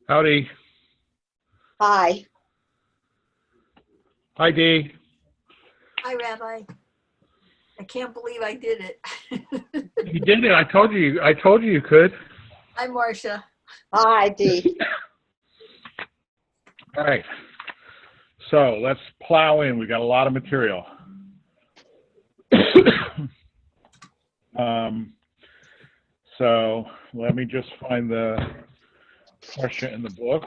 Howdy. Hi. Hi, Dee. Hi, Rabbi. I can't believe I did it. You did it. I told you. I told you you could. Hi, Marcia. Hi, Dee. All right. So let's plow in. We got a lot of material. So let me just find the question in the book.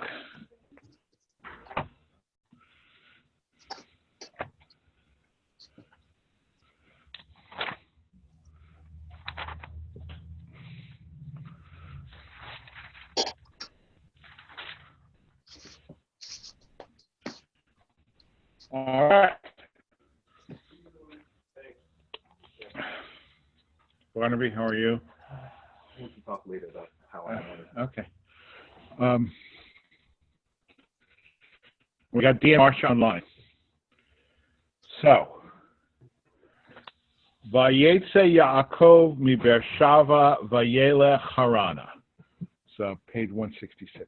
All right. Barnaby, how are you? We can talk later about how I want it. Okay. We got Dee and Marcia online. So, VaYetze Yaakov mi Beersheva vayelech Harana. So, page 166.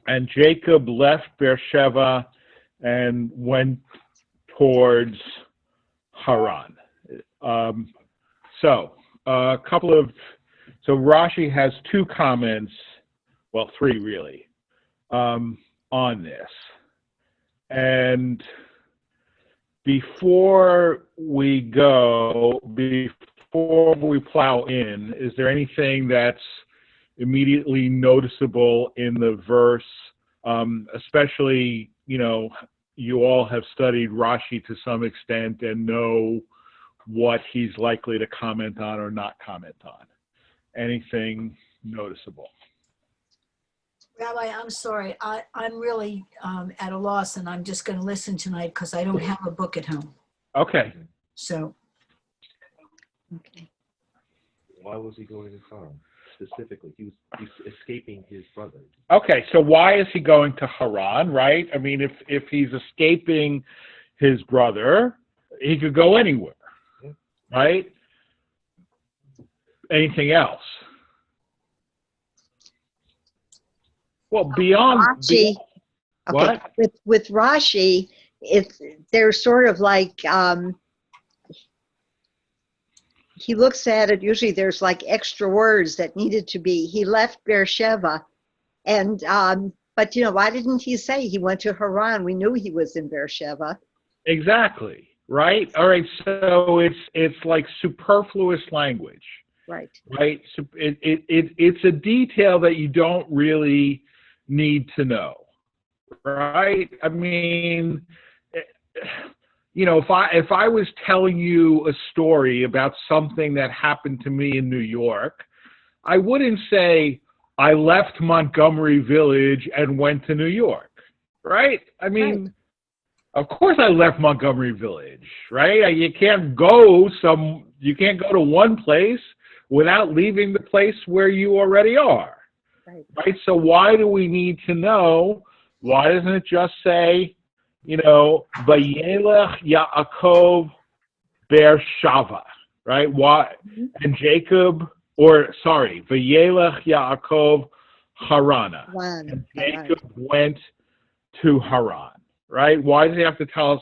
And Jacob left Beersheva and went towards Haran. So Rashi has two comments, well, three really, on this. And before we plow in, is there anything that's immediately noticeable in the verse, especially, you all have studied Rashi to some extent and know what he's likely to comment on or not comment on. Anything noticeable? Rabbi, I'm sorry. I'm really at a loss, and I'm just going to listen tonight because I don't have a book at home. Okay. So. Okay. Why was he going to Haran specifically? He's escaping his brother. Okay, so why is he going to Haran, right? I mean, if he's escaping his brother, he could go anywhere, right? Anything else? Well, beyond Rashi. Okay. What? With Rashi, they're sort of like he looks at it. Usually, there's like extra words that needed to be. He left Beersheva, and but why didn't he say he went to Haran? We knew he was in Beersheva. Exactly. Right. All right. So it's like superfluous language. Right. Right. So it's a detail that you don't really need to know. Right. I mean, if I was telling you a story about something that happened to me in New York, I wouldn't say I left Montgomery Village and went to New York. Right. I mean. Right. Of course I left Montgomery Village, right? You can't go to one place without leaving the place where you already are, right? So why do we need to know? Why doesn't it just say, Vayelech Yaakov Beersheva, right? Why? And Vayelech Yaakov Harana. And Jacob went to Haran. Right? Why does he have to tell us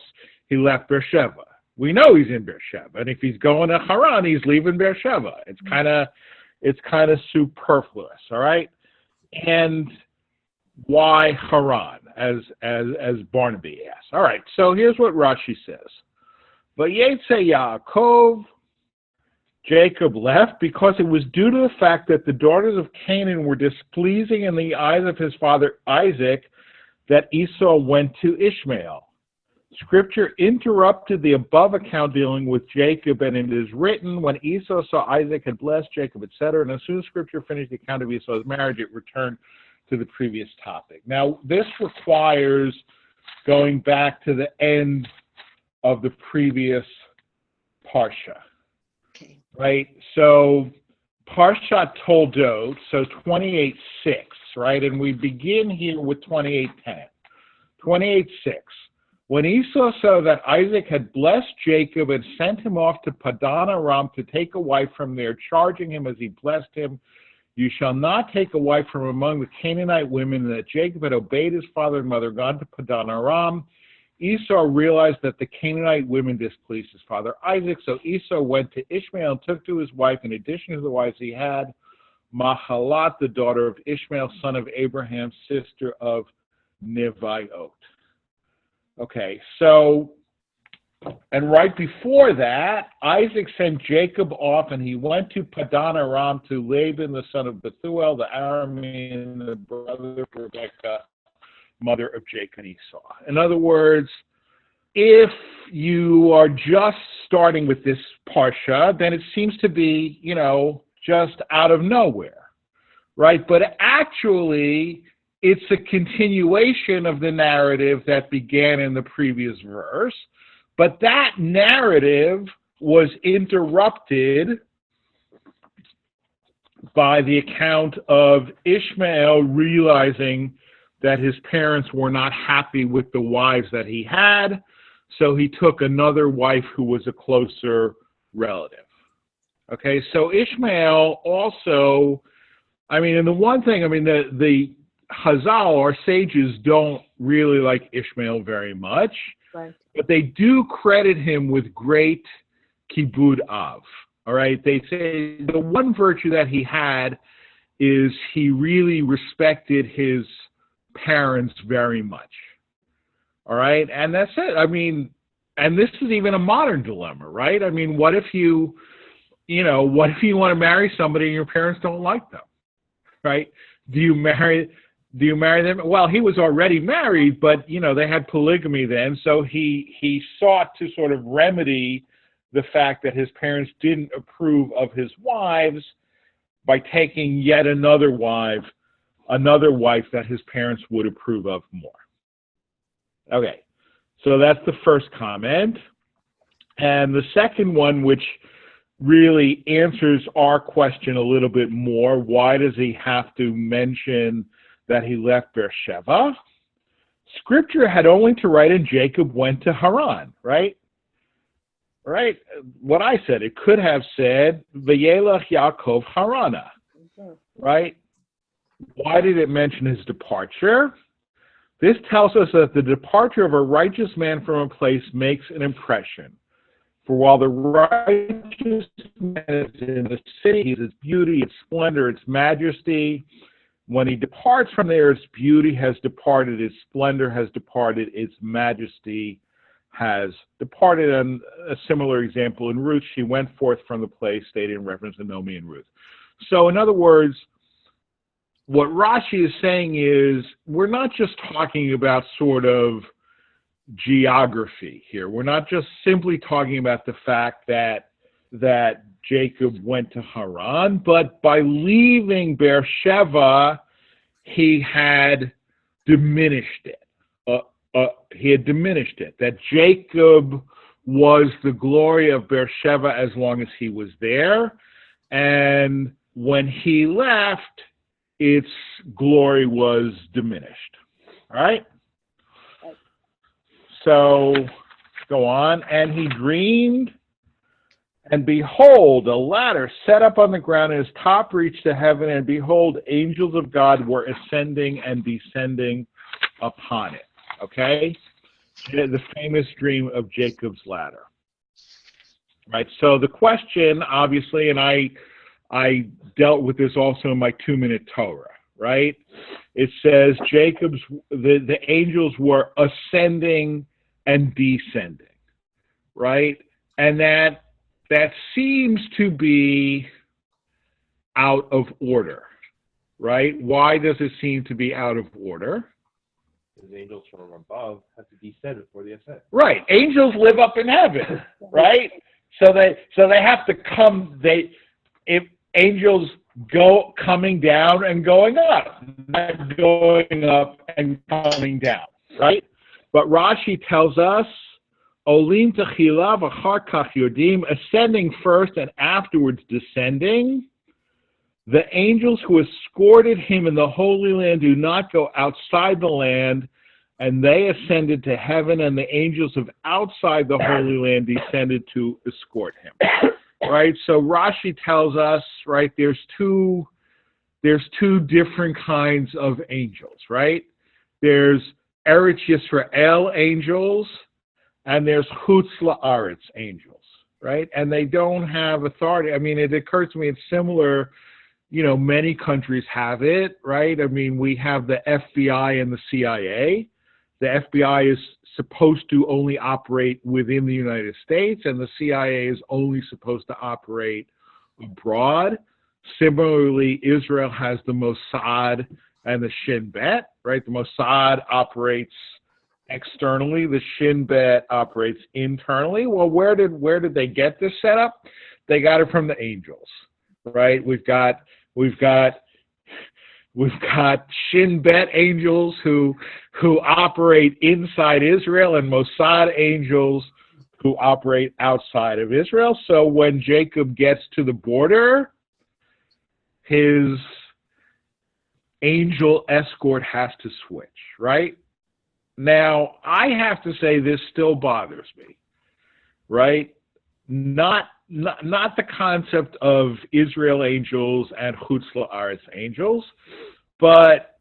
he left Beersheva? We know he's in Beersheva, and if he's going to Haran, he's leaving Beersheva. It's kind of superfluous, all right? And why Haran, as Barnaby asks? All right. So here's what Rashi says: VaYetze Yaakov, Jacob left because it was due to the fact that the daughters of Canaan were displeasing in the eyes of his father Isaac, that Esau went to Ishmael. Scripture interrupted the above account dealing with Jacob, and it is written, when Esau saw Isaac had blessed Jacob, etc., and as soon as Scripture finished the account of Esau's marriage, it returned to the previous topic. Now, this requires going back to the end of the previous Parsha. Okay. Right? So, Parashat Toldot, so 28:6, right? And we begin here with 28:10. 28:6. When Esau saw that Isaac had blessed Jacob and sent him off to Padan Aram to take a wife from there, charging him as he blessed him, You shall not take a wife from among the Canaanite women, and that Jacob had obeyed his father and mother, gone to Padan Aram. Esau realized that the Canaanite women displeased his father Isaac, so Esau went to Ishmael and took to his wife, in addition to the wives he had, Mahalat, the daughter of Ishmael, son of Abraham, sister of Neviot. Okay, so, and right before that, Isaac sent Jacob off, and he went to Padan Aram to Laban, the son of Bethuel, the Aramean, the brother of Rebekah, mother of Jacob and Esau. In other words, if you are just starting with this parsha, then it seems to be, just out of nowhere, right? But actually, it's a continuation of the narrative that began in the previous verse, but that narrative was interrupted by the account of Ishmael realizing that his parents were not happy with the wives that he had, so he took another wife who was a closer relative. Okay, so Ishmael also, and the one thing, the Chazal, our sages, don't really like Ishmael very much, Right. but they do credit him with great kibud av. All right, they say the one virtue that he had is he really respected his parents very much. All right, and that's it. And this is even a modern dilemma, right? What if you want to marry somebody and your parents don't like them, right? Do you marry them? Well, he was already married, but they had polygamy then, so he sought to sort of remedy the fact that his parents didn't approve of his wives by taking yet another wife that his parents would approve of more. Okay, so that's the first comment. And the second one, which really answers our question a little bit more, why does he have to mention that he left Beersheba? Scripture had only to write, and Jacob went to Haran, right? Right? What I said, it could have said, Vayelach Yaakov Harana, right? Why did it mention his departure? This tells us that the departure of a righteous man from a place makes an impression. For while the righteous man is in the city, its beauty, its splendor, its majesty, when he departs from there, its beauty has departed, its splendor has departed, its majesty has departed. And a similar example in Ruth, she went forth from the place, stated in reference to Naomi and Ruth. So in other words, what Rashi is saying is we're not just talking about sort of geography here. We're not just simply talking about the fact that Jacob went to Haran, but by leaving Beersheba, he had diminished it. That Jacob was the glory of Beersheba as long as he was there, and when he left, its glory was diminished. All right? So, go on. And he dreamed, and behold, a ladder set up on the ground, and its top reached to heaven, and behold, angels of God were ascending and descending upon it. Okay? The famous dream of Jacob's ladder. Right? So the question, obviously, and I dealt with this also in my 2-minute Torah, right? It says the angels were ascending and descending, right? And that seems to be out of order, right? Why does it seem to be out of order? Because angels from above have to descend before they ascend. Right. Angels live up in heaven, right? So they have to come. If angels go coming down and going up, not going up and coming down, right? But Rashi tells us, Olim techila v'achar kach yordim, ascending first and afterwards descending. The angels who escorted him in the Holy Land do not go outside the land, and they ascended to heaven, and the angels of outside the Holy Land descended to escort him. Right? So Rashi tells us, right, there's two there's two different kinds of angels, right? There's Eretz Yisrael angels, and there's Chutz La'aretz angels, right? And they don't have authority. I mean, it occurs to me it's similar, many countries have it, right? I mean, we have the FBI and the CIA. The FBI is supposed to only operate within the United States, and the CIA is only supposed to operate abroad. Similarly, Israel has the Mossad and the Shin Bet, right? The Mossad operates externally, the Shin Bet operates internally. Well, where did they get this setup? They got it from the angels, right? We've got Shin Bet angels who operate inside Israel, and Mossad angels who operate outside of Israel. So when Jacob gets to the border, his angel escort has to switch, right? Now, I have to say this still bothers me, right? Not the concept of Israel angels and Chutz La'aretz angels, but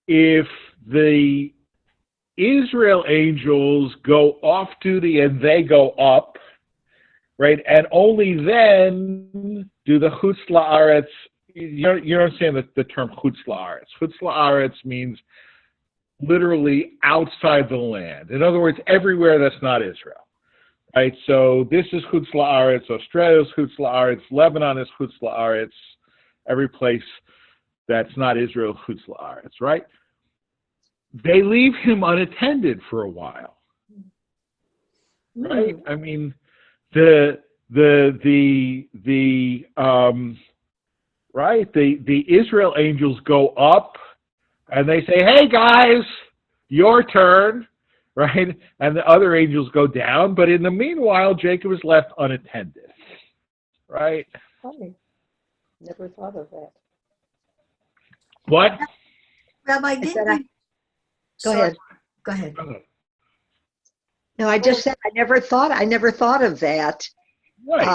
if the Israel angels go off duty and they go up, right, and only then do the Chutz La'aretz, you understand the term Chutz La'aretz. Chutz La'aretz means literally outside the land. In other words, everywhere that's not Israel. Right, so this is Chutz La'aretz, Australia is Chutz La'aretz, Lebanon is Chutz La'aretz, every place that's not Israel, Chutz La'aretz, right? They leave him unattended for a while, right? I mean, the Israel angels go up and they say, "Hey guys, your turn." Right? And the other angels go down, but in the meanwhile, Jacob is left unattended. Right? Funny. Never thought of that. What? Rabbi, didn't you... Go ahead. Go ahead. No, I just said I never thought of that. Right.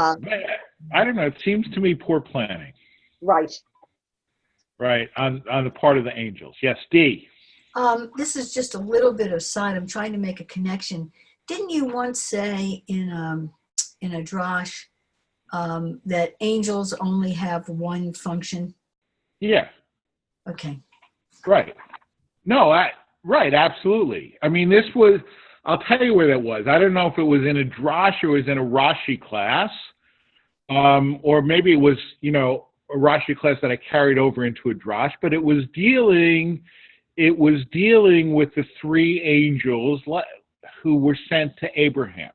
I don't know. It seems to me poor planning. Right. Right. On the part of the angels. Yes, Dee. This is just a little bit of side. I'm trying to make a connection. Didn't you once say in a drash that angels only have one function? Yeah. Okay. Right. No, right, absolutely. I mean, I'll tell you where that was. I don't know if it was in a drash or it was in a Rashi class, or maybe it was, a Rashi class that I carried over into a drash, but it was dealing with the three angels who were sent to Abraham.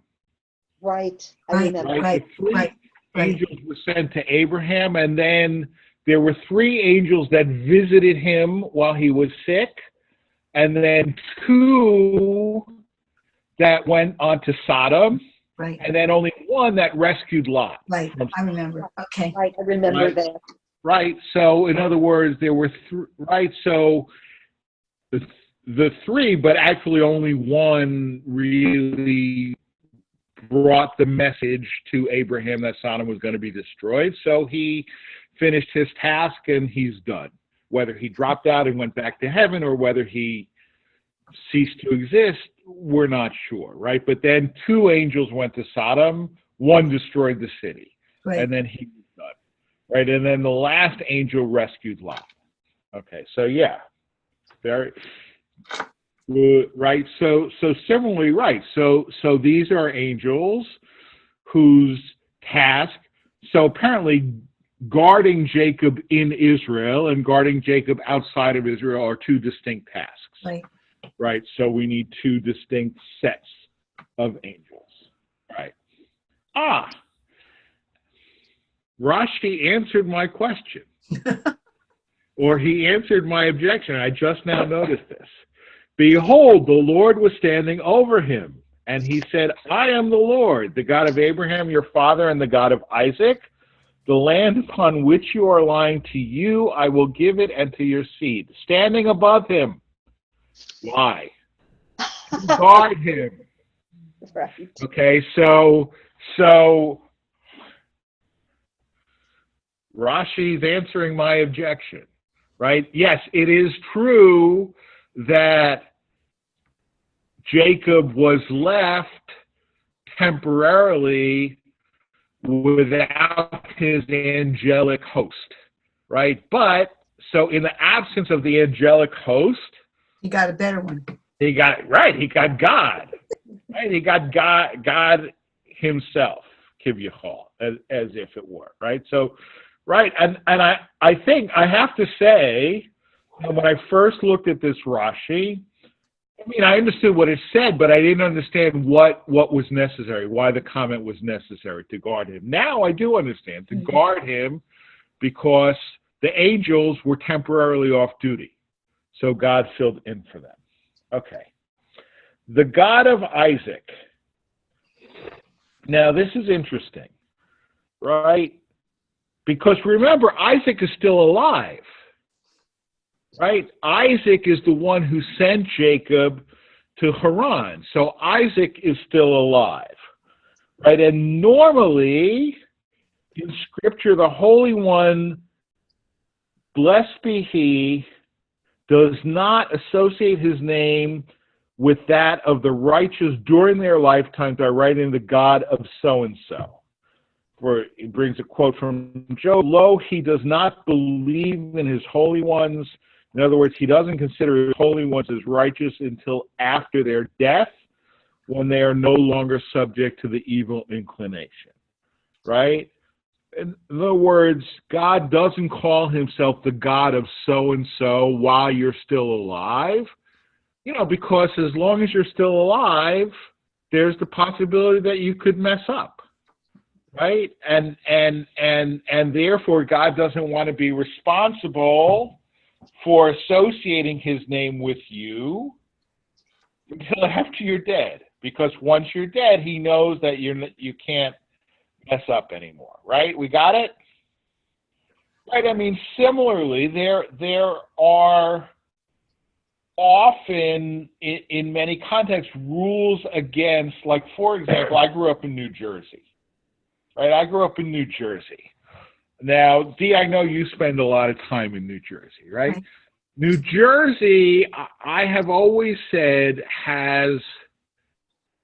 Right. I remember. Right. The three angels were sent to Abraham, and then there were three angels that visited him while he was sick, and then two that went on to Sodom, and then only one that rescued Lot. Right, I remember. Okay. Right, I remember that. Right. So, in other words, there were so the three, but actually only one really brought the message to Abraham that Sodom was going to be destroyed. So he finished his task and he's done. Whether he dropped out and went back to heaven or whether he ceased to exist, we're not sure, right? But then two angels went to Sodom, one destroyed the city, and then he was done, right? And then the last angel rescued Lot. Okay, so yeah. Very right. So similarly, right. So these are angels whose task. So apparently, guarding Jacob in Israel and guarding Jacob outside of Israel are two distinct tasks. Right. Right. So we need two distinct sets of angels. Right. Rashi answered my question. Or he answered my objection. I just now noticed this. Behold, the Lord was standing over him, and he said, I am the Lord, the God of Abraham, your father, and the God of Isaac. The land upon which you are lying, to you I will give it, and to your seed. Standing above him. Why? Guard him. Right. Rashi's answering my objection, right? Yes, it is true that Jacob was left temporarily without his angelic host, right? But so in the absence of the angelic host, He got a better one. he got God, right? He got God himself, Kivyachol, as if it were, right? So, right, and I think I have to say, when I first looked at this Rashi, I mean, I understood what it said, but I didn't understand what was necessary, why the comment was necessary to guard him. Now I do understand, to guard him because the angels were temporarily off duty. So God filled in for them. Okay. The God of Isaac. Now, this is interesting, right? Because remember, Isaac is still alive. Right? Isaac is the one who sent Jacob to Haran. So Isaac is still alive. Right? And normally, in Scripture, the Holy One, blessed be He, does not associate His name with that of the righteous during their lifetime by writing the God of so-and-so. For he brings a quote from Job, lo, he does not believe in his holy ones. In other words, he doesn't consider his holy ones as righteous until after their death, when they are no longer subject to the evil inclination. Right? In other words, God doesn't call himself the God of so-and-so while you're still alive, because as long as you're still alive, there's the possibility that you could mess up. Right? And therefore, God doesn't want to be responsible for associating his name with you until after you're dead. Because once you're dead, he knows that you can't mess up anymore. Right? We got it? Right? I mean, similarly, there are often, in many contexts, rules against, like, for example, I grew up in New Jersey. Right? I grew up in New Jersey. Now, Dee, I know you spend a lot of time in New Jersey, right? New Jersey, I have always said, has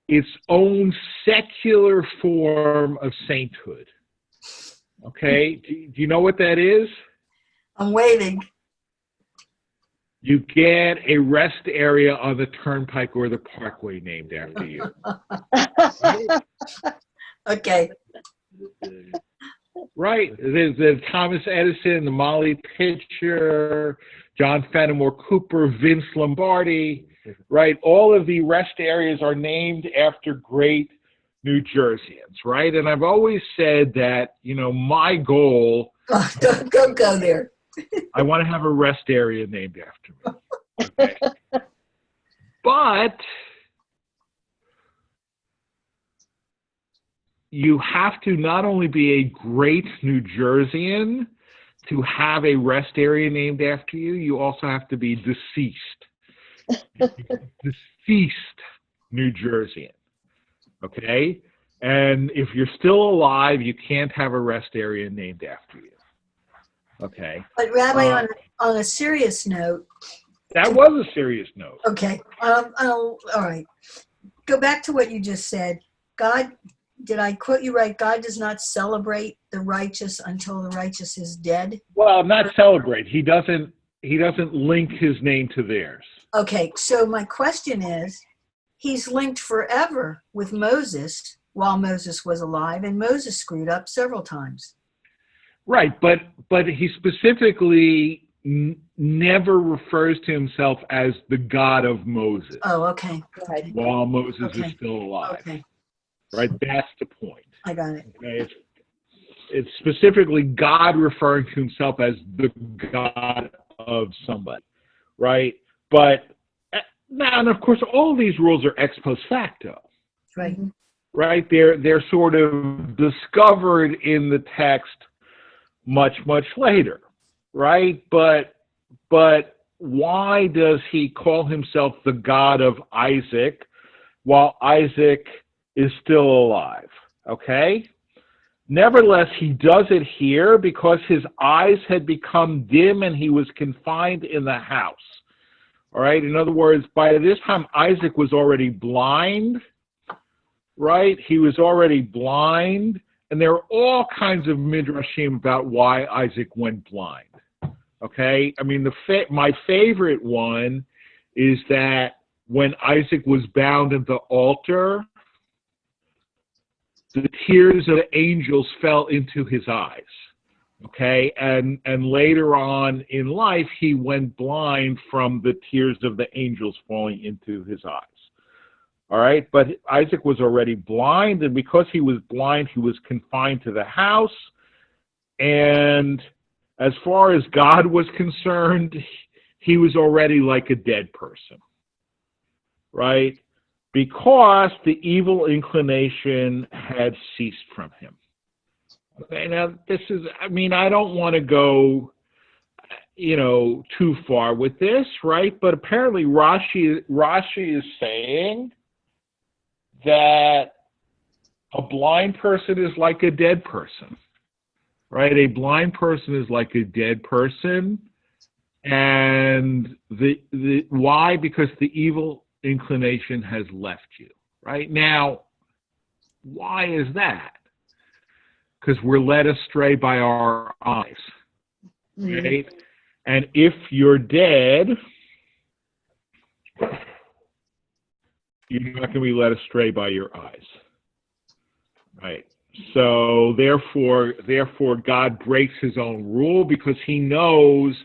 its own secular form of sainthood. Okay? Do you know what that is? I'm waiting. You get a rest area on the Turnpike or the Parkway named after you. Right? Okay. Right. There's the Thomas Edison, the Molly Pitcher, John Fenimore Cooper, Vince Lombardi, right? All of the rest areas are named after great New Jerseyans, right? And I've always said that, my goal... Oh, don't go there. I want to have a rest area named after me. Okay. But you have to not only be a great New Jerseyan to have a rest area named after you, you also have to be deceased. Deceased New Jerseyan. Okay? And if you're still alive, you can't have a rest area named after you. Okay? But Rabbi, on a serious note. That was a serious note. Okay. All right. Go back to what you just said. God, did I quote you right? God does not celebrate the righteous until the righteous is dead? Well, not celebrate. He doesn't link his name to theirs. Okay, so my question is, he's linked forever with Moses while Moses was alive, and Moses screwed up several times. Right, but he specifically never refers to himself as the God of Moses. Oh, okay. While Moses is still alive. Okay. Right, that's the point. I got it. Okay? It's specifically God referring to himself as the God of somebody, right? But now, and of course, all of these rules are ex post facto. Right. Right? They're sort of discovered in the text much later, right? But why does he call himself the God of Isaac while Isaac is still alive? Okay? Nevertheless, he does it here because his eyes had become dim and he was confined in the house. All right. In other words, by this time, Isaac was already blind, right? He was already blind. And there are all kinds of midrashim about why Isaac went blind. Okay. I mean, my favorite one is that when Isaac was bound at the altar, the tears of the angels fell into his eyes. Okay, and later on in life, he went blind from the tears of the angels falling into his eyes. All right, but Isaac was already blind, and because he was blind, he was confined to the house. And as far as God was concerned, he was already like a dead person, right? Because the evil inclination had ceased from him. Okay, now this is, I mean, I don't want to go, too far with this, right? But apparently Rashi is saying that a blind person is like a dead person, right? A blind person is like a dead person. And why? Because the evil inclination has left you, right? Now, why is that? Because we're led astray by our eyes, right? And if you're dead, you're not going to be led astray by your eyes, right? So therefore, God breaks his own rule because he knows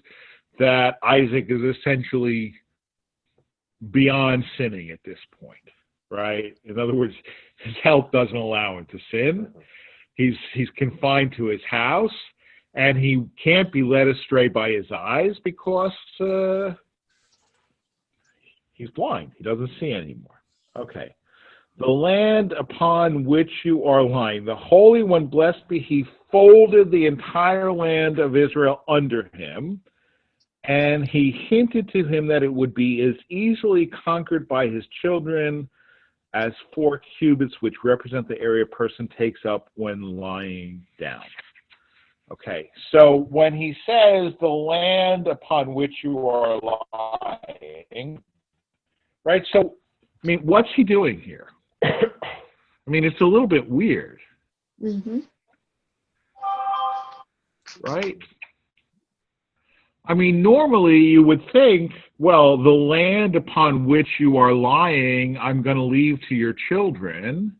that Isaac is essentially beyond sinning at this point, right? In other words, his health doesn't allow him to sin. He's confined to his house, and he can't be led astray by his eyes because he's blind. He doesn't see anymore. Okay. The land upon which you are lying, the Holy One, blessed be he, folded the entire land of Israel under him, and he hinted to him that it would be as easily conquered by his children as 4 cubits, which represent the area a person takes up when lying down. Okay, so when he says the land upon which you are lying, right, so, I mean, what's he doing here? I mean, it's a little bit weird. Mm-hmm. Right? I mean, normally you would think, well, the land upon which you are lying, I'm going to leave to your children.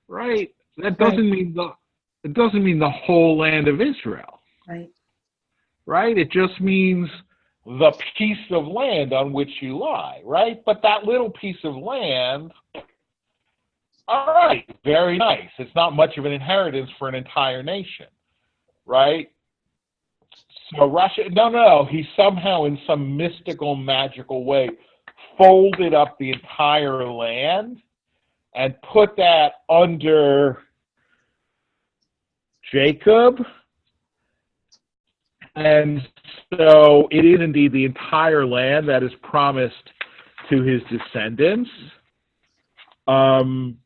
Right? That doesn't mean it doesn't mean the whole land of Israel. Right. Right? It just means the piece of land on which you lie, right? But that little piece of land, all right, very nice. It's not much of an inheritance for an entire nation, right? So Rashi, no, he somehow in some mystical, magical way folded up the entire land and put that under Jacob. And so it is indeed the entire land that is promised to his descendants. And,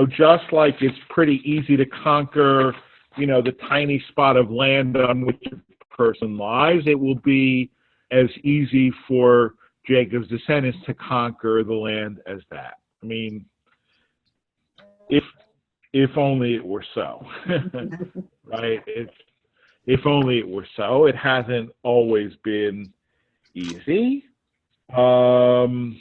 just like it's pretty easy to conquer, the tiny spot of land on which a person lies, it will be as easy for Jacob's descendants to conquer the land as that. I mean, if only it were so, right? If only it were so. It hasn't always been easy. I'm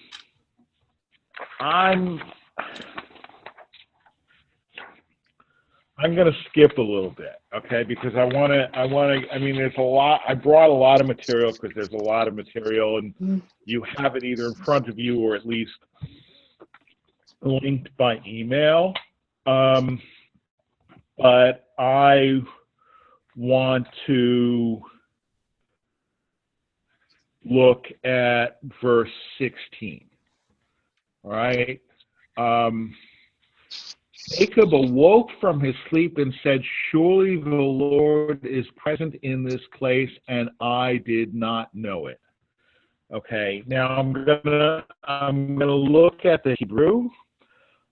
going to skip a little bit, okay? Because I mean, there's a lot. I brought a lot of material because there's a lot of material, and you have it either in front of you or at least linked by email. But I want to look at verse 16. All right. Jacob awoke from his sleep and said, "Surely the Lord is present in this place, and I did not know it." Okay. Now I'm gonna look at the Hebrew.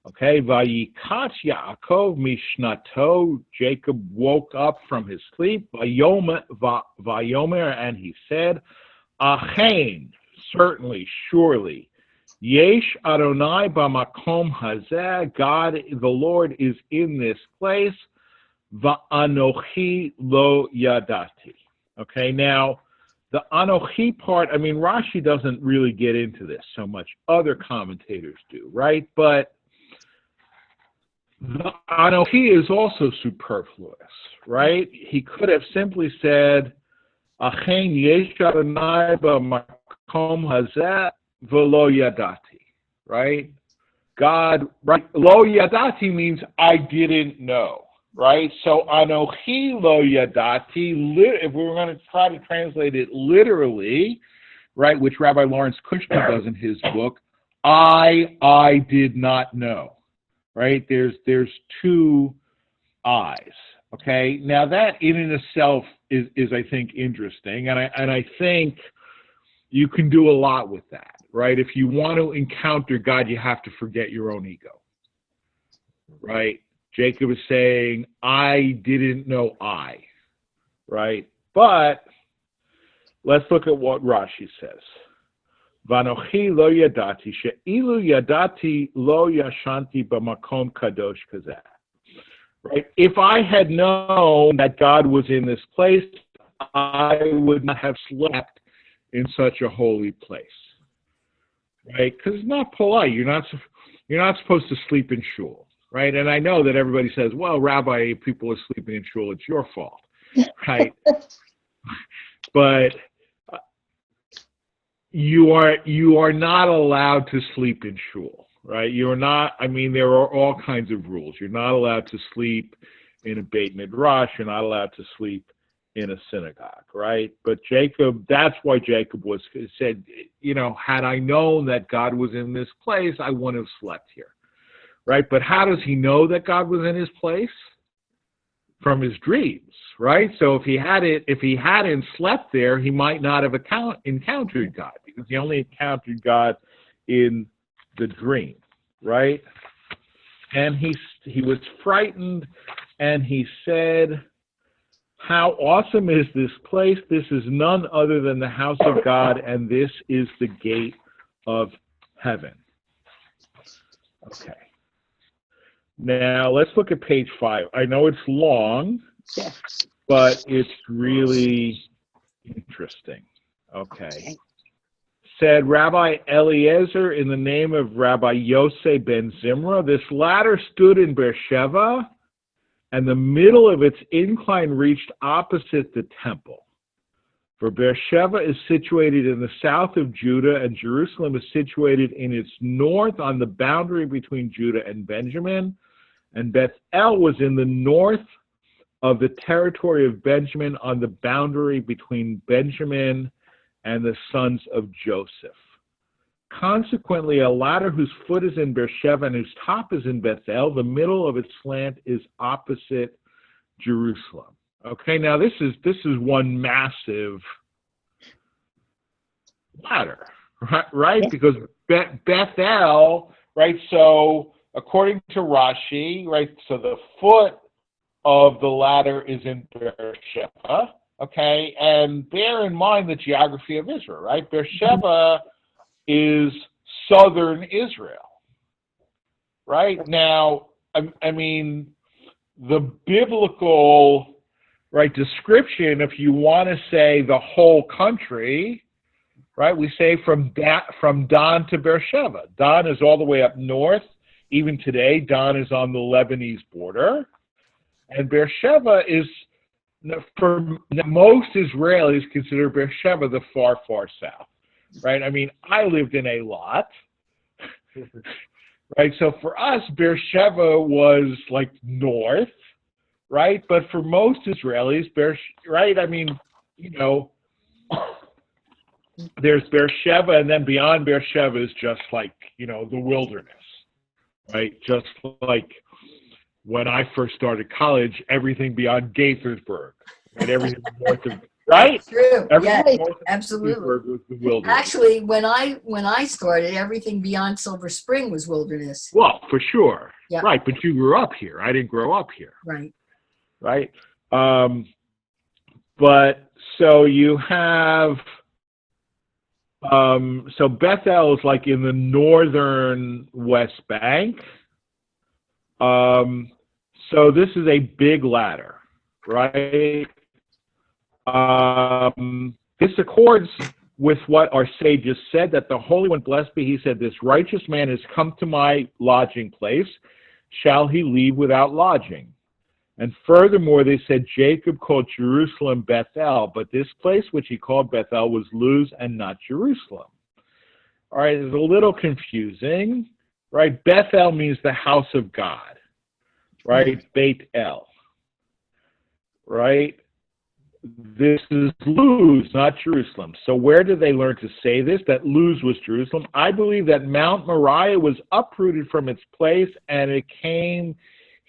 Okay, Vayikat Yaakov Mishnato, Jacob woke up from his sleep, Vayomer, and he said, Achen, certainly, surely, Yesh Adonai b'makom hazeh, God, the Lord, is in this place, Va'anochi lo yadati. Okay, now, the Anochi part, I mean, Rashi doesn't really get into this so much. Other commentators do, right? But the Anochi is also superfluous, right? He could have simply said, Achen yesh Adonai b'makom hazeh v'lo yadati, right? God, right? Lo yadati means I didn't know, right? So Anochi lo yadati, if we were going to try to translate it literally, right, which Rabbi Lawrence Kushner does in his book, I did not know. Right? There's two eyes. Okay. Now that in and itself is I think interesting, and I think you can do a lot with that. Right? If you want to encounter God, you have to forget your own ego. Right? Jacob is saying, I didn't know I. Right? But let's look at what Rashi says. Vanochi lo yadati she'ilu yadati lo yashanti b'makom kadosh kazeh. Right? If I had known that God was in this place, I would not have slept in such a holy place. Right? Because it's not polite. You're not supposed to sleep in shul. Right? And I know that everybody says, well, Rabbi, if people are sleeping in shul, it's your fault. Right? But you are not allowed to sleep in shul, right? You're not. I mean, there are all kinds of rules. You're not allowed to sleep in a Beit Midrash. You're not allowed to sleep in a synagogue, right? But Jacob, that's why Jacob said, had I known that God was in this place, I wouldn't have slept here, right? But how does he know that God was in his place? From his dreams, right? So if he hadn't slept there, he might not have encountered God, because he only encountered God in the dream, right? And he was frightened, and he said, how awesome is this place? This is none other than the house of God, and this is the gate of heaven. Okay. Now, let's look at page 5. I know it's long, but it's really interesting. Okay. Said Rabbi Eliezer in the name of Rabbi Yosef ben Zimra, this ladder stood in Beersheba, and the middle of its incline reached opposite the temple. For Beersheba is situated in the south of Judah, and Jerusalem is situated in its north on the boundary between Judah and Benjamin. And Bethel was in the north of the territory of Benjamin on the boundary between Benjamin and the sons of Joseph. Consequently, a ladder whose foot is in Beersheba and whose top is in Bethel, the middle of its slant is opposite Jerusalem. Okay, now this is one massive ladder, right? Yeah. Because Bethel, right, so according to Rashi, right, so the foot of the ladder is in Beersheba, okay, and bear in mind the geography of Israel, right? Beersheba is southern Israel, right? Now, I mean, the biblical, right, description, if you want to say the whole country, right, we say from Dan to Beersheba. Dan is all the way up north. Even today, Dan is on the Lebanese border. And Beersheba is, for most Israelis, consider Beersheba the far, far south, right? I mean, I lived in a lot, right? So for us, Beersheba was like north, right? But for most Israelis, right? I mean, there's Beersheba, and then beyond Beersheba is just like, the wilderness, right? Just like when I first started college, everything beyond Gaithersburg, right? Everything north of right? That's true. Yeah, Everything north of absolutely. Gettysburg was the wilderness. Actually, when I started, everything beyond Silver Spring was wilderness. Well, for sure. Yeah. Right, but you grew up here. I didn't grow up here. Right. Right? But so you have, so Bethel is like in the northern West Bank. So this is a big ladder, right? This accords with what our sages said, that the Holy One, blessed be he, said, this righteous man has come to my lodging place. Shall he leave without lodging? And furthermore, they said Jacob called Jerusalem Bethel, but this place which he called Bethel was Luz and not Jerusalem. All right, it's a little confusing, right? Bethel means the house of God, right? Beit El, right? This is Luz, not Jerusalem. So where did they learn to say this, that Luz was Jerusalem? I believe that Mount Moriah was uprooted from its place and it came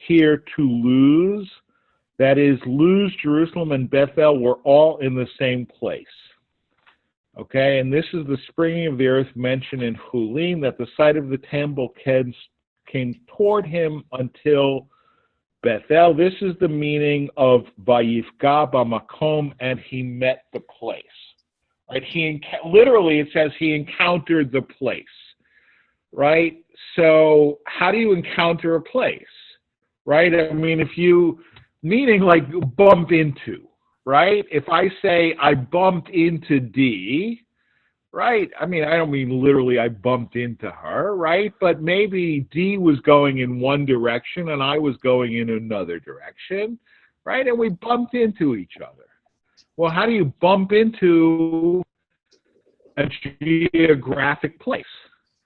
here to Luz. That is, Luz, Jerusalem, and Bethel were all in the same place. Okay, and this is the springing of the earth mentioned in Hulin, that the site of the temple came toward him until Bethel. This is the meaning of Vayifga b'makom, and he met the place. Right? Literally, it says he encountered the place. Right? So, how do you encounter a place? Right? I mean, meaning like bump into, right? If I say I bumped into D, right? I mean, I don't mean literally I bumped into her, right? But maybe D was going in one direction and I was going in another direction, right? And we bumped into each other. Well, how do you bump into a geographic place,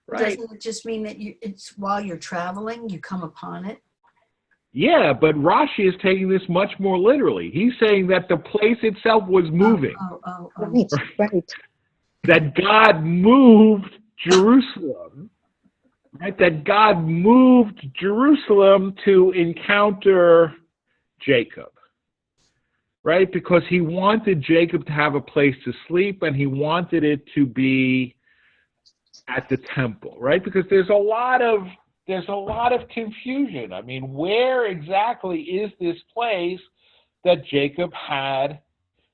right? Doesn't it just mean that it's while you're traveling, you come upon it? Yeah, but Rashi is taking this much more literally. He's saying that the place itself was moving. Right. That God moved Jerusalem, right? That God moved Jerusalem to encounter Jacob, right? Because he wanted Jacob to have a place to sleep and he wanted it to be at the temple, right? Because there's a lot of confusion. I mean, where exactly is this place that Jacob had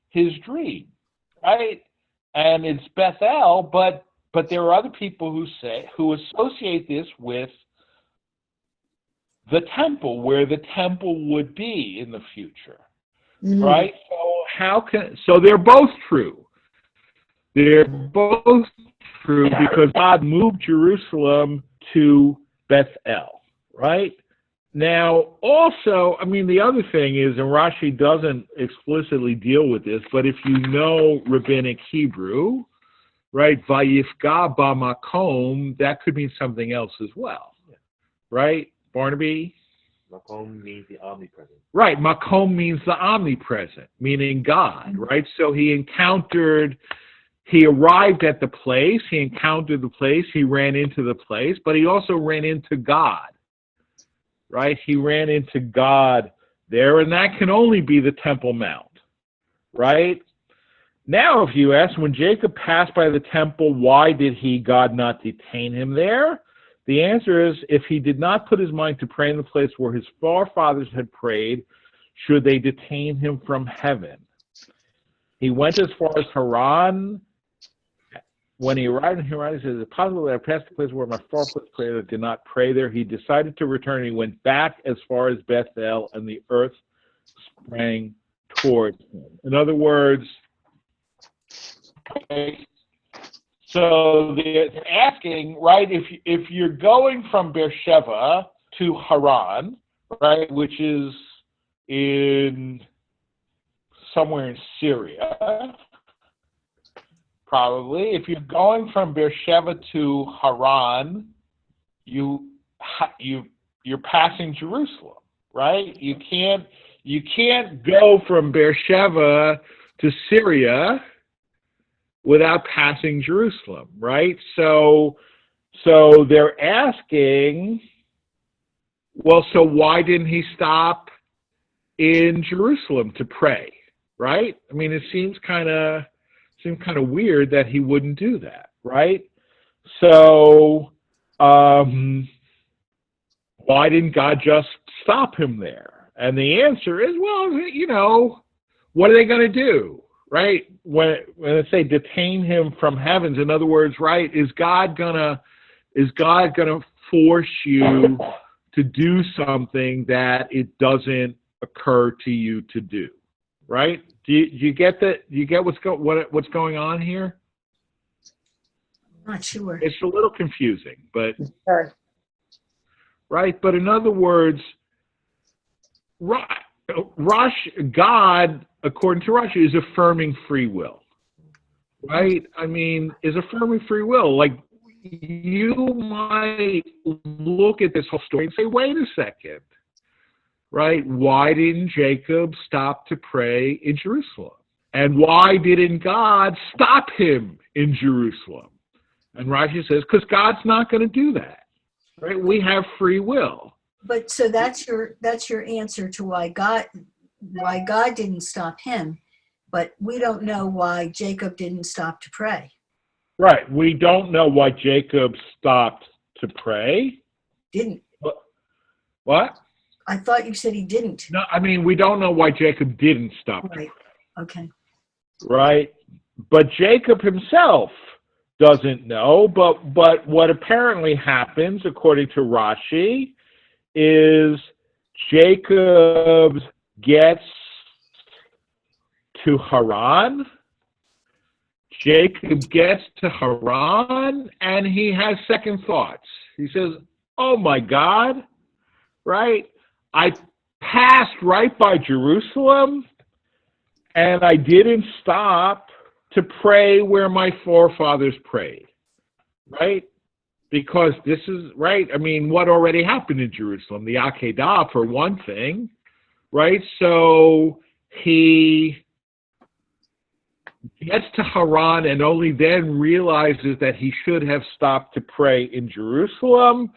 his dream, right? And it's Bethel, but there are other people who associate this with the temple, where the temple would be in the future, right? So they're both true. They're both true because God moved Jerusalem to Bethel, right? Now, also, I mean, the other thing is, and Rashi doesn't explicitly deal with this, but if you know rabbinic Hebrew, right, Vayifga b'makom, that could mean something else as well, right, Barnaby? Makom means the omnipresent. Right, makom means the omnipresent, meaning God, right? So he arrived at the place, he encountered the place, he ran into the place, but he also ran into God, right? He ran into God there, and that can only be the Temple Mount, right? Now, if you ask, when Jacob passed by the temple, why did God not detain him there? The answer is, if he did not put his mind to pray in the place where his forefathers had prayed, should they detain him from heaven? He went as far as Haran. When he arrived in Haran, he said, is it possible that I passed the place where my forefathers prayed and did not pray there? He decided to return. He went back as far as Bethel, and the earth sprang towards him. In other words, okay, so they're asking, right, if you're going from Beersheba to Haran, right, which is somewhere in Syria, probably. If you're going from Beersheba to Haran, you're passing Jerusalem, right? You can't go from Beersheba to Syria without passing Jerusalem, right? So they're asking, well, so why didn't he stop in Jerusalem to pray, right? I mean, it seems kind of weird that he wouldn't do that, right? So, why didn't God just stop him there? And the answer is, well, what are they going to do, right? When they say detain him from heavens, in other words, right, is God gonna force you to do something that it doesn't occur to you to do, right? Do you get that? Do you get what's going on here? Not sure. It's a little confusing, but Sure. right. But in other words, God, according to Rashi, is affirming free will, right? I mean, is affirming free will. Like, you might look at this whole story and say, wait a second, right? Why didn't Jacob stop to pray in Jerusalem? And why didn't God stop him in Jerusalem? And Rashi says, because God's not going to do that, right? We have free will. But so that's your answer to why God didn't stop him, but we don't know why Jacob didn't stop to pray. Right. We don't know why Jacob stopped to pray. Didn't. What? I thought you said he didn't. No, I mean, we don't know why Jacob didn't stop to Right. pray. Okay. Right. But Jacob himself doesn't know. But what apparently happens, according to Rashi, is Jacob gets to Haran. Jacob gets to Haran, and he has second thoughts. He says, oh my God, right? I passed right by Jerusalem, and I didn't stop to pray where my forefathers prayed, right? Because this is, right, I mean, what already happened in Jerusalem? The Akedah, for one thing, right? So he gets to Haran and only then realizes that he should have stopped to pray in Jerusalem.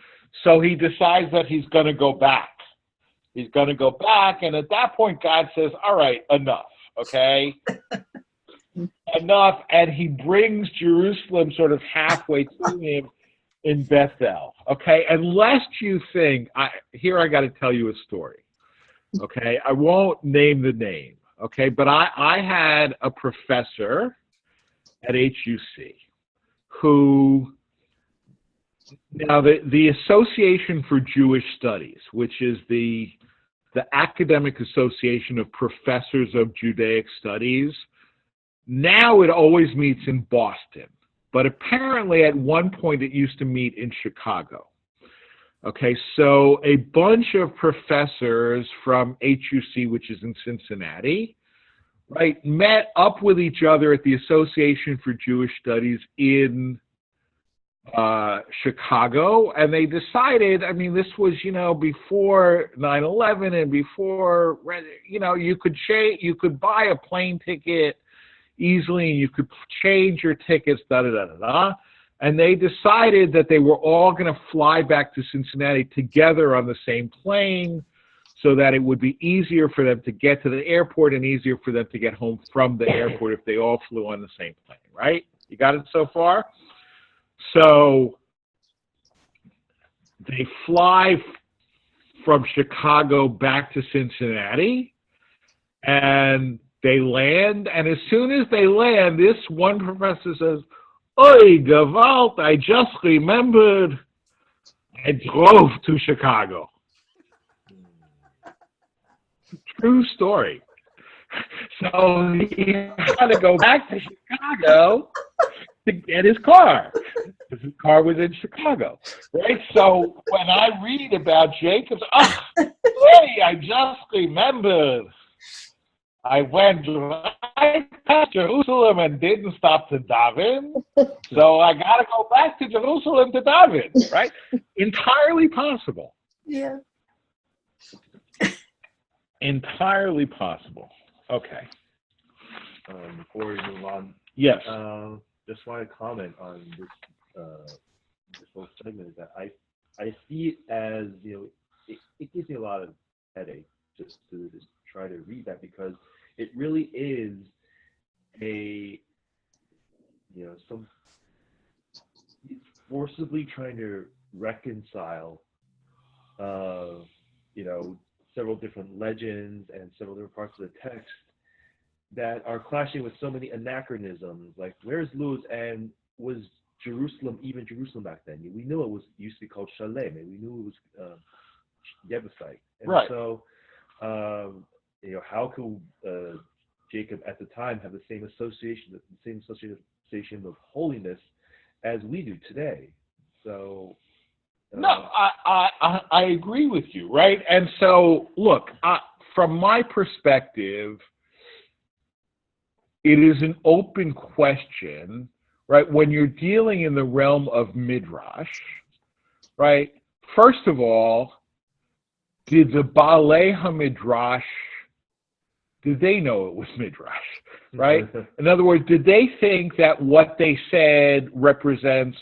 So he decides that he's going to go back. He's going to go back. And at that point, God says, all right, enough, okay? Enough. And he brings Jerusalem sort of halfway to him in Bethel, okay? And lest you think, I got to tell you a story, okay? I won't name the name. Okay, but I had a professor at HUC who, now the Association for Jewish Studies, which is the academic association of professors of Judaic studies, now it always meets in Boston, but apparently at one point it used to meet in Chicago. Okay, so a bunch of professors from HUC, which is in Cincinnati, right, met up with each other at the Association for Jewish Studies in Chicago, and they decided, I mean, this was, before 9/11 and before, you could buy a plane ticket easily, and you could change your tickets, da-da-da-da-da. And they decided that they were all going to fly back to Cincinnati together on the same plane so that it would be easier for them to get to the airport and easier for them to get home from the airport if they all flew on the same plane, right? You got it so far? So they fly from Chicago back to Cincinnati, and they land. And as soon as they land, this one professor says, Oi, Gewalt, I just remembered I drove to Chicago. True story. So he had to go back to Chicago to get his car, because his car was in Chicago, right? So when I read about Jacob's, hey, I just remembered I went right past Jerusalem and didn't stop to daven, so I got to go back to Jerusalem to daven, right? Entirely possible. Yeah. Entirely possible. Okay. Before we move on, Yes. just want to comment on this whole segment, is that I see it as, it gives me a lot of headache just to try to read that, because it really is some forcibly trying to reconcile, several different legends and several different parts of the text that are clashing with so many anachronisms. Like, where's Luz, and was Jerusalem even Jerusalem back then? We knew it used to be called Shalem, and we knew it was Jebusite. And right. So, how could Jacob at the time have the same association of holiness as we do today? So. No, I agree with you, right? And so, look, from my perspective, it is an open question, right? When you're dealing in the realm of Midrash, right? First of all, did the Baalei HaMidrash, did they know it was Midrash, right? In other words, did they think that what they said represents,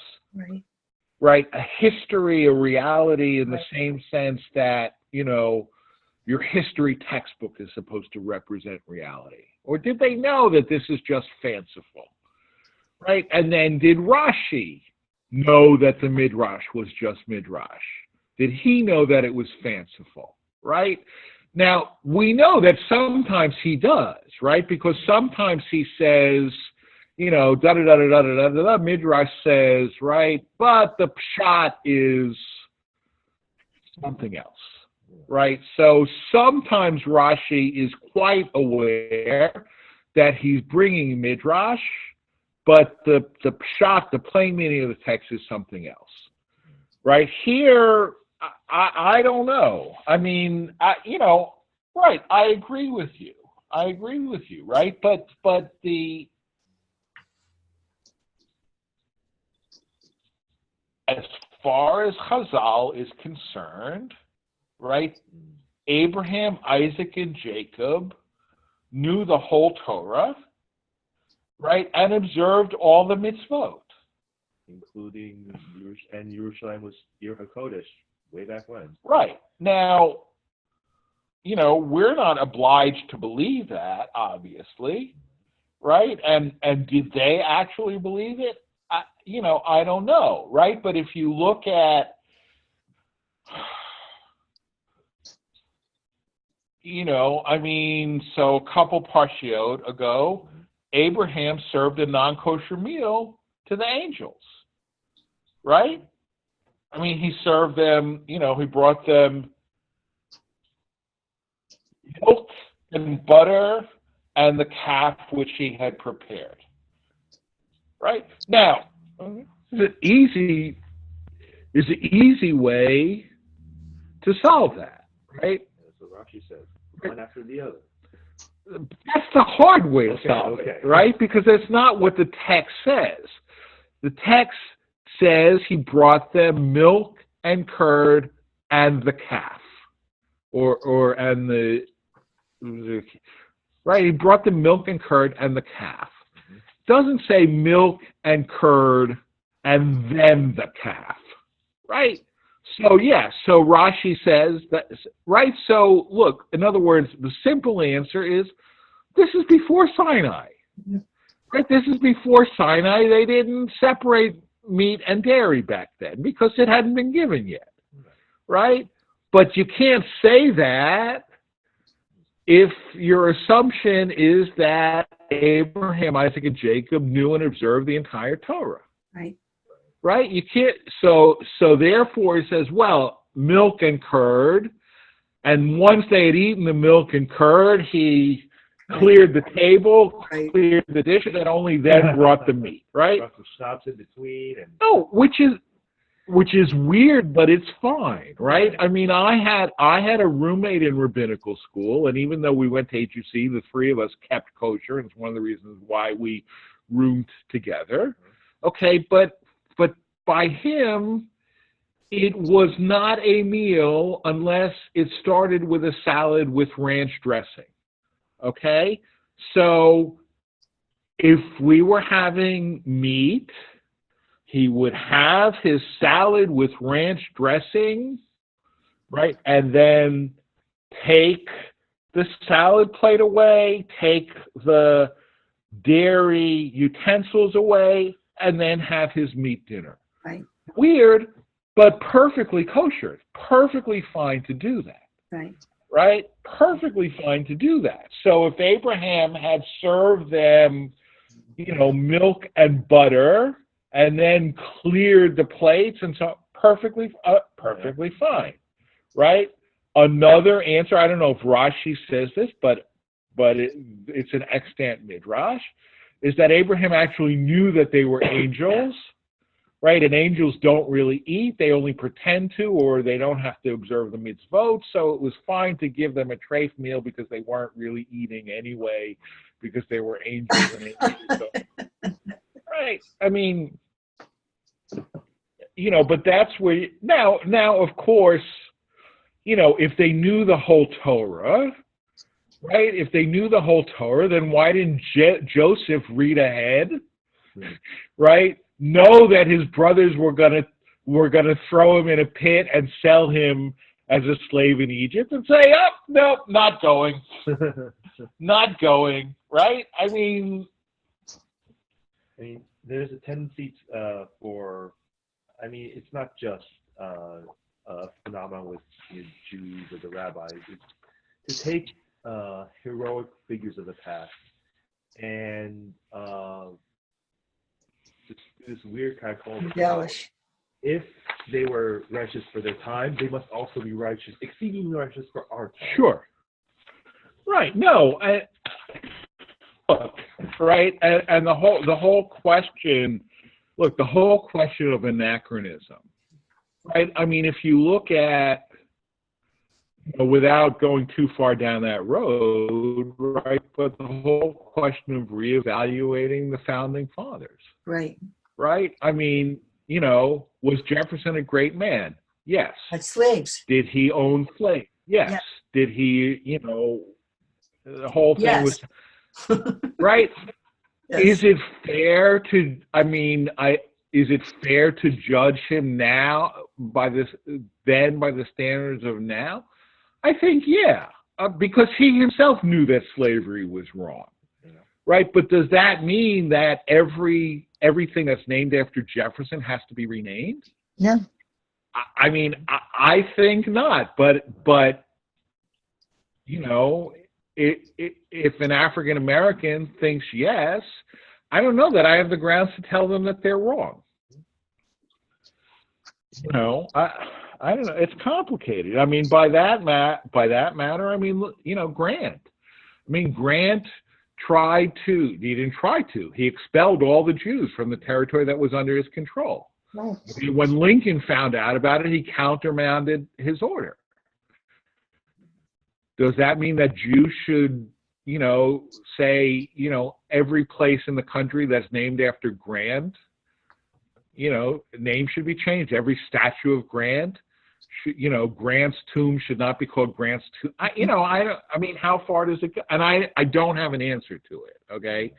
right, a history, a reality, in the same sense that, your history textbook is supposed to represent reality? Or did they know that this is just fanciful, right? And then did Rashi know that the Midrash was just Midrash? Did he know that it was fanciful, right? Now, we know that sometimes he does, right? Because sometimes he says, da-da-da-da-da-da-da, Midrash says, right, but the pshat is something else, right? So sometimes Rashi is quite aware that he's bringing Midrash, but the pshat, the plain meaning of the text, is something else, right? Here, I don't know. I mean, right, I agree with you. Right? But as far as Chazal is concerned, right, Abraham, Isaac, and Jacob knew the whole Torah, right, and observed all the mitzvot. Including, and Yerushalayim was Ir HaKodesh way back when. Right. Now, we're not obliged to believe that, obviously, right? And did they actually believe it? I don't know, right? But if you look at, so a couple parshiot ago, Abraham served a non-kosher meal to the angels, right? He served them, he brought them milk and butter and the calf which he had prepared. Right? Now, is an easy way to solve that, right? That's what Rashi says. One after the other. That's the hard way to solve it, right? Because that's not what the text says. The text says he brought them milk and curd and the calf, right? He brought them milk and curd and the calf. Doesn't say milk and curd and then the calf, right? So so Rashi says that, right? So look, in other words, the simple answer is this is before Sinai, right? This is before Sinai. They didn't separate meat and dairy back then because it hadn't been given yet, right? But you can't say that if your assumption is that Abraham, Isaac, and Jacob knew and observed the entire Torah. Right. Right? You can't. So therefore, it says, well, milk and curd, and once they had eaten the milk and curd, he cleared the table, cleared the dishes, and only then brought the meat. Right? Brought some stops in between, and which is weird, but it's fine, right? I had a roommate in rabbinical school, and even though we went to HUC, the three of us kept kosher, and it's one of the reasons why we roomed together. Okay, but by him, it was not a meal unless it started with a salad with ranch dressing. Okay, so if we were having meat, he would have his salad with ranch dressing, right? And then take the salad plate away, take the dairy utensils away, and then have his meat dinner. Right. Weird, but perfectly kosher. Perfectly fine to do that. Right. Right? Perfectly fine to do that. So if Abraham had served them, milk and butter, and then cleared the plates, and so perfectly fine, right? Another answer, I don't know if Rashi says this, but it's an extant midrash, is that Abraham actually knew that they were angels, right? And angels don't really eat; they only pretend to, or they don't have to observe the mitzvot. So it was fine to give them a treif meal because they weren't really eating anyway, because they were angels and angels. Right? I mean, but that's where now of course, if they knew the whole Torah, right? If they knew the whole Torah, then why didn't Joseph read ahead, right? Know that his brothers were gonna throw him in a pit and sell him as a slave in Egypt, and say, "Oh, no, not going, not going." Right? I mean, there's a tendency it's not just a phenomenon with Jews or the rabbis. It's to take heroic figures of the past and this weird kind of called embellish. If they were righteous for their time, they must also be righteous, exceedingly righteous for our time. Sure. Right. No. Look, right, and the whole question. Look, the whole question of anachronism, right? I mean, if you look at, without going too far down that road, right? But the whole question of reevaluating the founding fathers, Right. Right? I mean, was Jefferson a great man? Yes. But slaves. Did he own slaves? Yes. Yeah. Did he, the whole thing was, right? Yes. Is it fair to? Is it fair to judge him now by the standards of now? I think yeah, because he himself knew that slavery was wrong, right? But does that mean that everything that's named after Jefferson has to be renamed? No. I think not. But if an African American thinks yes, I don't know that I have the grounds to tell them that they're wrong. I don't know. It's complicated. By that matter, Grant. Grant tried to. He didn't try to. He expelled all the Jews from the territory that was under his control. Right. When Lincoln found out about it, he countermanded his order. Does that mean that Jews should, say, every place in the country that's named after Grant, name should be changed. Every statue of Grant, Grant's tomb should not be called Grant's tomb. How far does it go? And I don't have an answer to it. Okay,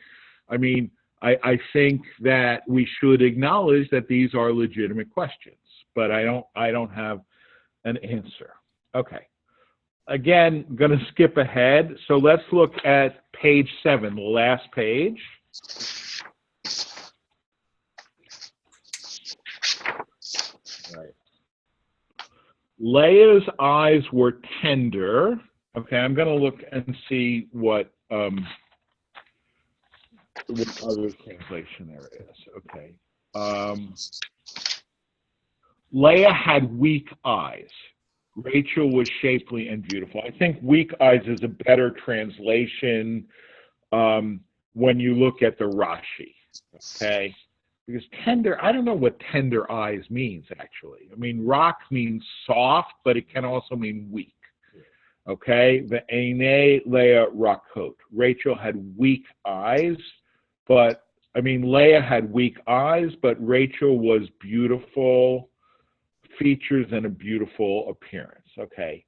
I think that we should acknowledge that these are legitimate questions, but I don't have an answer. Okay. Again, I'm going to skip ahead. So let's look at page 7, the last page. Right. Leah's eyes were tender. Okay, I'm going to look and see what other translation there is. Okay. Leah had weak eyes. Rachel was shapely and beautiful. I think weak eyes is a better translation when you look at the Rashi, okay? Because tender, I don't know what tender eyes means, actually. Rock means soft, but it can also mean weak, okay? The Einei Leah Rakot. Rachel had weak eyes, but, Leah had weak eyes, but Rachel was beautiful features and a beautiful appearance. Okay.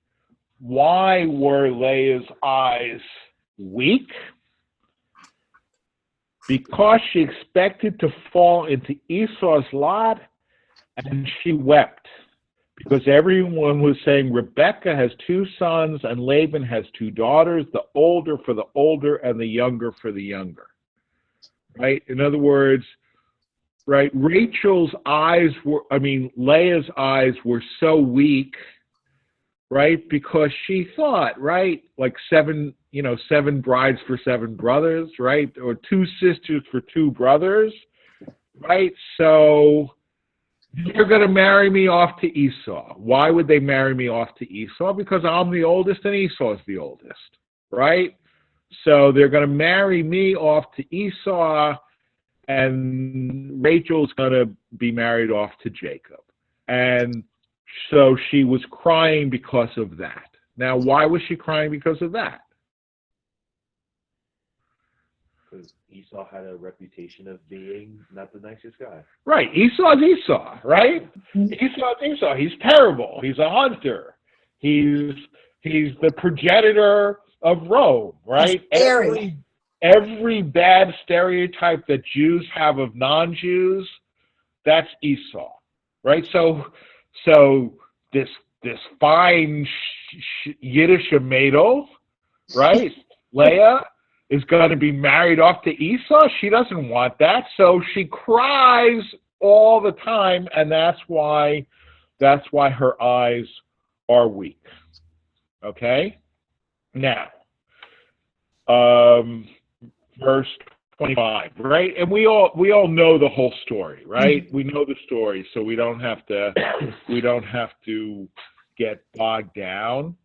Why were Leah's eyes weak? Because she expected to fall into Esau's lot and she wept. because everyone was saying Rebekah has 2 sons and Laban has 2 daughters, the older for the older and the younger for the younger. Right? In other words, right, Leah's eyes were so weak, right, because she thought, right, like 7 brides for 7 brothers, right, or 2 sisters for 2 brothers, right? So they're going to marry me off to Esau. Why would they marry me off to Esau? Because I'm the oldest and Esau's the oldest, right? So they're going to marry me off to Esau, and Rachel's going to be married off to Jacob. And so she was crying because of that. Now, why was she crying because of that? Because Esau had a reputation of being not the nicest guy. Right. Esau's Esau, right? Esau's Esau. He's terrible. He's a hunter. He's the progenitor of Rome, right? Every bad stereotype that Jews have of non-Jews, that's Esau, right? So this fine Yiddish Mädel, right? Leah is going to be married off to Esau. She doesn't want that, so she cries all the time, and that's why her eyes are weak. Okay? Now, verse 25, right? And we all know the whole story, right? We know the story, so we don't have to get bogged down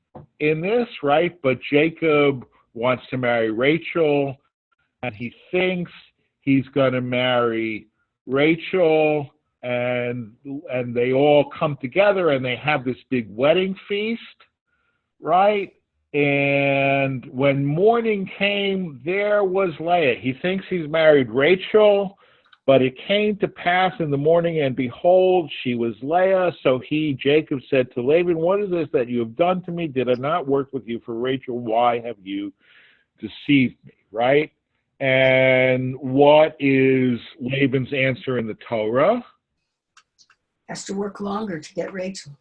in this, right? But Jacob wants to marry Rachel, and he thinks he's going to marry Rachel, and they all come together and they have this big wedding feast, right? And when morning came, there was Leah. He thinks he's married Rachel, but it came to pass in the morning, and behold, she was Leah. So Jacob said to Laban, what is this that you have done to me? Did I not work with you for Rachel? Why have you deceived me, right? And what is Laban's answer in the Torah? Has to work longer to get Rachel.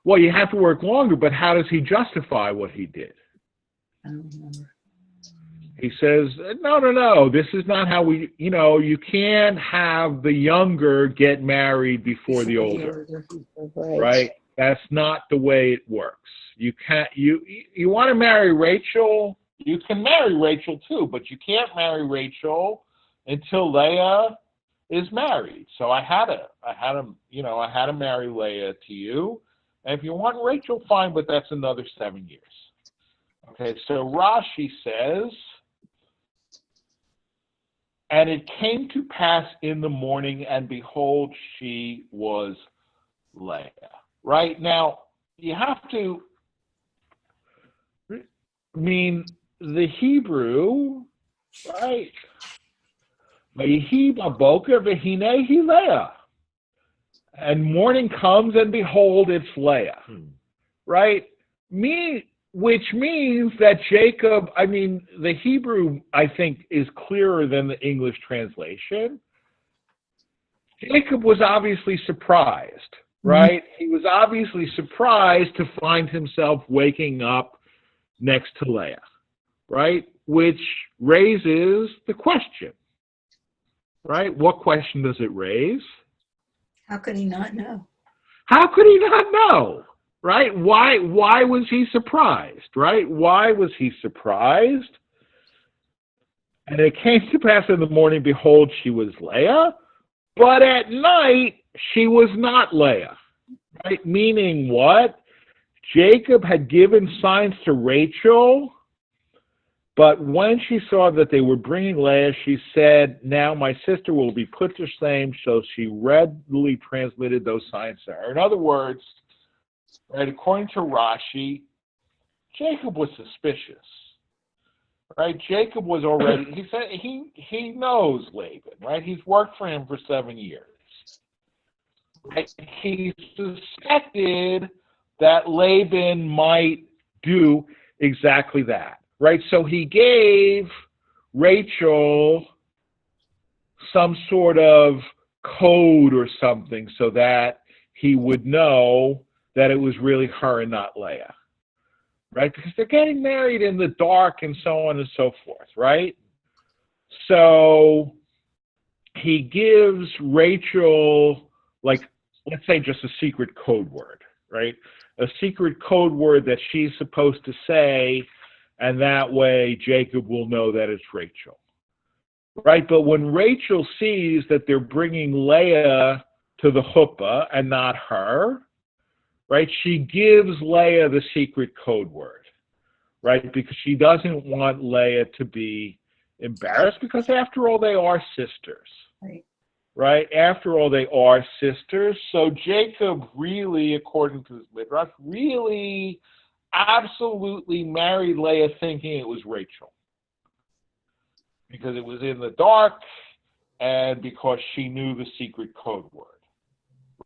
Well, you have to work longer, but how does he justify what he did? I don't remember. He says, no, this is not how you can't have the younger get married before the older, right? That's not the way it works. You can't, you want to marry Rachel, you can marry Rachel too, but you can't marry Rachel until Leah is married. So I had to marry Leah to you. And if you want Rachel, fine, but that's another 7 years. Okay, so Rashi says, and it came to pass in the morning, and behold, she was Leah. Right? Now, you have to, the Hebrew, right? V'yihi b'boker v'hinei Leah. And morning comes, and behold, it's Leah. Right? Which means that Jacob, the Hebrew, I think, is clearer than the English translation. Jacob was obviously surprised, right? He was obviously surprised to find himself waking up next to Leah, right? Which raises the question, right? What question does it raise? How could he not know? How could he not know? Right? Why was he surprised? Right? Why was he surprised? And it came to pass in the morning, behold, she was Leah, but at night she was not Leah. Right? Meaning what? Jacob had given signs to Rachel, but when she saw that they were bringing Leah, she said, now my sister will be put to shame. So she readily transmitted those signs to her. In other words, right, according to Rashi, Jacob was suspicious. Right? Jacob was already, he said he knows Laban, right? He's worked for him for 7 years. Right? He suspected that Laban might do exactly that. Right? So he gave Rachel some sort of code or something so that he would know that it was really her and not Leah, right? Because they're getting married in the dark and so on and so forth, right? So he gives Rachel, like, let's say just a secret code word, right? A secret code word that she's supposed to say, and that way Jacob will know that it's Rachel, right? But when Rachel sees that they're bringing Leah to the chuppah and not her, right, she gives Leah the secret code word, right? Because she doesn't want Leah to be embarrassed, because after all, they are sisters. Right? After all, they are sisters. So Jacob really, according to this midrash, really absolutely married Leah thinking it was Rachel. Because it was in the dark and because she knew the secret code word.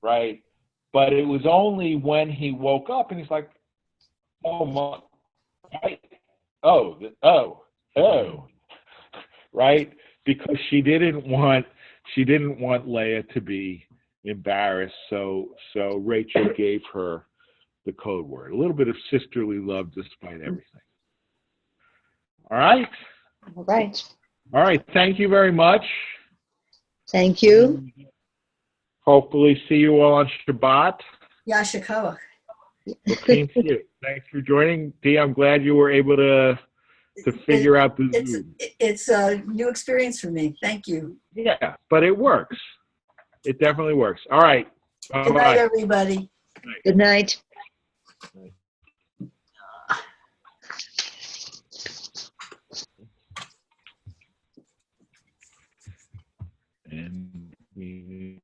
Right? But it was only when he woke up and he's like, oh my, right? Oh, right? Because she didn't want Leah to be embarrassed, so Rachel gave her the code word. A little bit of sisterly love despite everything. All right? All right. All right. Thank you very much. Thank you. Hopefully see you all on Shabbat. Yasha Koach. Thank you. Thanks for joining. Dee, I'm glad you were able to figure out the Zoom. It's a new experience for me. Thank you. Yeah, but it works. It definitely works. All right. Bye-bye. Good night, everybody. Good night. And we